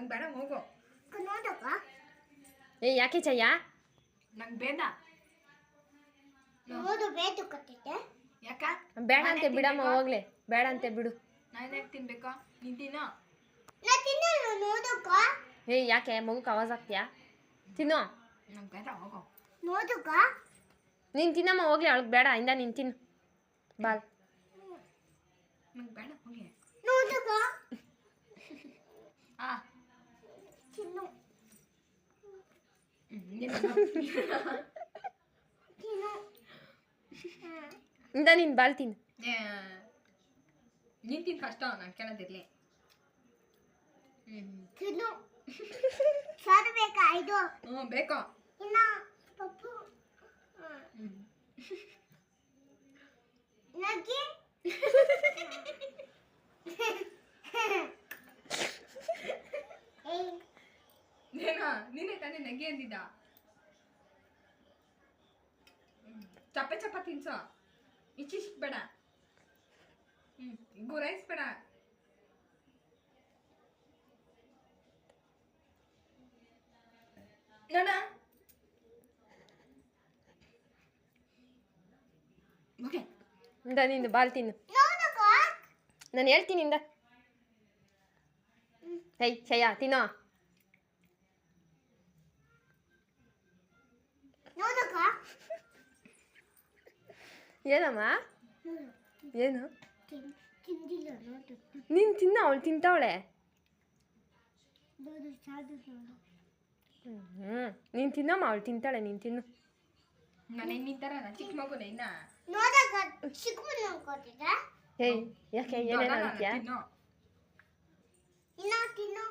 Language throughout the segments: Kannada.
ನಂಗೆ ಬೇಡ ಹೋಗು. ನೋಡಕ್ಕ ಏ ಯಾಕೆ ಚಯ್ಯ ನಂಗೆ ಬೇಡ. ನೋಡು ಬೇತು ಕಟ್ಟಿದ್ದೆ ಯಾಕ ಬೇಡ ಅಂತೆ ಬಿಡಮ್ಮ ಹೋಗ್ಲೆ ಬೇಡ ಅಂತೆ ಬಿಡು. ನಾನು ಯಾಕೆ ತಿನ್ಬೇಕಾ? ನೀನು ತಿನ್ನೋ. ನಾ ತಿನ್ನಲ್ಲ ನೋಡಕ್ಕ ಏ ಯಾಕೆ ಮಗುಕ್ಕೆ ಆವಾಜ್ ಆಗ್ತೀಯಾ? ತಿನ್ನು. ನಂಗೆ ಬೇಡ ಹೋಗು. ನೋಡಕ್ಕ ನೀನು ತಿನ್ನಮ್ಮ ಹೋಗ್ಲಿ ಅವಳಿಗೆ ಬೇಡ ಇಂದ ನೀನು ತಿನ್ನು ಬಾಲ್. ನಂಗೆ ಬೇಡ ಹೋಗಿ. ನೋಡಕ್ಕ ಆ ತಿನ್ನು ತಿನ್ನು ಇಂದ ನೀನು ಬಾಲ್ ತಿನ್ನು. ನೀನು ತಿನ್ನು ಫಸ್ಟು ನಾನು ಕೇಳೋದಿರಲಿ. ತಿನ್ನು ಸಾರು ಬೇಕಾ ಇದು? ಹ್ಞೂ ಬೇಕು. ಇನ್ನ ಪಪ್ಪು ನಗೆ ನೀನೇ ತಾನೇ ನಗೆ ಅಂದಿದ್ದ. ಚಪ್ಪ ಚಪ್ಪ ತಿನ್ಸೋ. ಇಷ್ಟಿಷ್ಟು ಬೇಡ. ಗುರಾಯಿಸ್ಬೇಡ. ನೋಡ ಓಕೆ ಇಂದ ನೀನು ಬಾಲ್ ತಿನ್ನು. ನೋಡಕ್ಕ ನಾನು ಹೇಳ್ತೀನಿ ಇಂದ. ಹೇಯ್ ಶಯ್ಯ ತಿನ್ನೋ. ನೋಡಕ್ಕ ಏನಮ್ಮ ಏನು ತಿಂದಿಲ್ಲ ನೋಡು ನೀನು ತಿನ್ನ ಅವಳು ತಿಂತಾವಳೆ. ನೋಡು ಸಾರು ನೋಡು ನೀನು ತಿನ್ನಮ್ಮ ಅವಳು ತಿಂತಾಳೆ ನೀನು ತಿನ್ನು. ನಾನು ನಿಂತಾರ ಚಿಕ್ಕ ಮಗುನ ಇನ್ನ ನೋಡಕ್ಕ ಚಿಕ್ಕ ಮನೆ ಅನ್ಕೋತಿದ್ದೆ. ಹೇಯ್ ಯಾಕೆ ಏನೇನು ಅಂತೀಯಾ? ತಿನ್ನೋ. ಇನ್ನ ತಿನ್ನು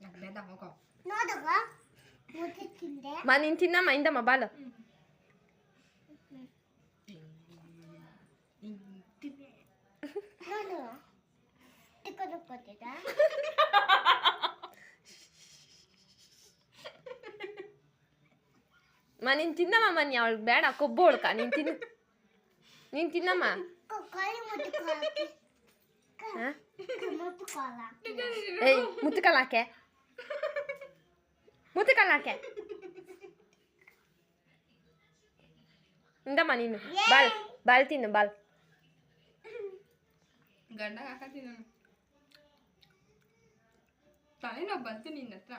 ನಂಗೆ ಬೇಡ ಹೋಗೋ. ನೋಡಕ್ಕ ಮುದ್ದೆ ತಿಂದೆ ನೀನು ತಿನ್ನಮ್ಮ ಇಂದಮ್ಮ ಬಾಲು. ನೋಡು ಟಿಕ್ಕದು ಕೊಟ್ಟಿದ್ದೆ. ನೀನು ತಿನ್ನಮ್ಮ ಮನಿ ಅವಳಿಗೆ ಬೇಡ ಕೊಬ್ಬು ಹೊಡ್ಕ ನೀನು ತಿನ್ನು. ನೀನು ತಿನ್ನಮ್ಮ. ಕಾಯಿ ಮುಟ್ಟು ಕಾಲಕ್ಕೆ ಹಾಂ ಮುಟ್ಟು ಕಾಲ ಏಯ್ ಮುತ್ತುಕಲ್ ಹಾಕೆ ಮುತ್ತುಕಲ್ ಹಾಕೆ ಇಂದಮ್ಮ ನೀನು ಬಾಲ್ ಬಾಲ್ ತಿನ್ನು ಬಾಲ್. ಗಂಡಗೆ ಹಾಕತ್ತೀನಿ ನಾನು. ತಲೆನೋವು ಬಂತು ನಿನ್ನ ಹತ್ರ.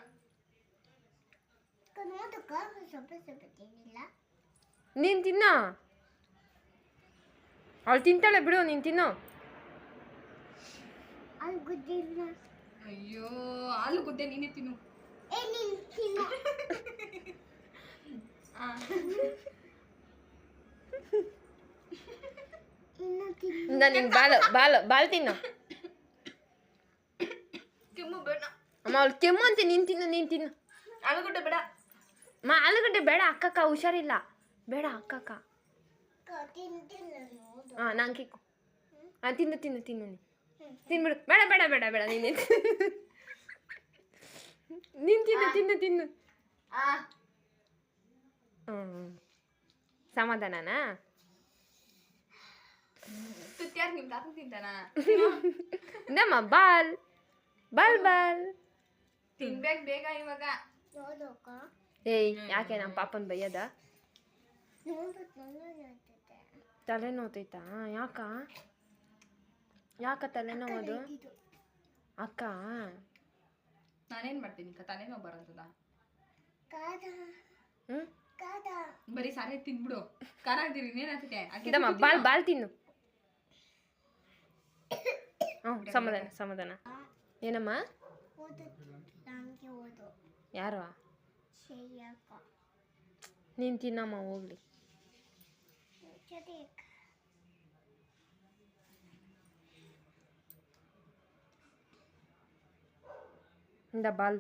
ನೋಡಕ್ಕ ಸ್ವಲ್ಪ ಸ್ವಲ್ಪ ತಿನ್ನಿಲ್ಲ. ನೀನು ತಿನ್ನೋ ಅವಳು ತಿಂತಾಳೆ ಬಿಡು ನೀನು ತಿನ್ನು. ಅಲ್ಲಿ ಗುದ್ದಿಲ್ಲ. ಅಯ್ಯೋ ಆಲೂಗಡ್ಡೆ ನೀನೇ ತಿನ್ನು. ಏ ನೀನು ತಿನ್ನು. ಇನ್ನು ತಿನ್ನು. ಇಂದ ನೀನು ಬಾಲ್ ಬಾಲ್ ಬಾಲ್ ತಿನ್ನು. ಕೆಮ್ಮು ಬೇಡ. ಅಮ್ಮ ಅವಳು ಕೆಮ್ಮು ಅಂತೆ ನೀನು ತಿನ್ನು ನೀನು ತಿನ್ನು. ಆಲೂಗಡ್ಡೆ ಬೇಡ. ಆಲೂಗಡ್ಡೆ ಬೇಡ ಅಕ್ಕಕ್ಕ ಹುಷಾರಿಲ್ಲ ಬೇಡ ಅಕ್ಕಕ್ಕ. ತಿಂತಿಲ್ಲ ನೋಡು. ಹಾಂ ನಾನು ಕಿಕ್ಕು ತಿನ್ನು ತಿನ್ನು ತಿನ್ನು ನೀನು ತಿನ್ಬಿಡು. ಬೇಡ ಬೇಡ ಬೇಡ ಬೇಡ ನೀನು ನೀನು ತಿನ್ನು ತಿನ್ನು ತಿನ್ನು. ಹ್ಞೂ ಸಮಾಧಾನನಾ? ತುತ್ಯಾರು ನಿಮ್ಮ ತಾತ ತಿಂತಾನ? ನಮ್ಮ ಬಾಲ್ ಬಾಲ್ ಬಾಲ್ ತಿನ್ಬೇಕು ಬೇಗ ಇವಾಗ. ನೋಡಕ್ಕ ಏಯ್ ಯಾಕೆ ನಮ್ಮ ಪಾಪನ ಬೈಯದ? ನೋಡು ನೋಡ್ತಿದ್ದೆ. ತಲೆ ನೋತೈತಾ? ಯಾಕ ತಲೆನೋವುದು ಅಕ್ಕ? ನಾನೇನು ಮಾಡ್ತೀನಿ ತಲೆನೋವು ಬರೋದದ. ಕಾದ ಹ್ಞೂ ಕಾದ ಬರೀ ಸಾರೇ ತಿನ್ಬಿಡು. ಖಾರ ಹಾಕ್ತೀರಿ ಏನಾಗ್ತೈತೆ? ಇದಮ್ಮ ಬಾಲ್ ಬಾಲ್ ತಿನ್ನು. ಹ್ಞೂ ಸಮಾಧಾನ ಸಮಾಧಾನ. ಏನಮ್ಮ? ಓದು ನನಗೆ ಓದು. ಯಾರು? ಶಯ್ಯಕ್ಕ ನೀನು ತಿನ್ನಮ್ಮ ಹೋಗ್ಲಿ. ಜೊತೆ ಇಂದ ಬಾಲ್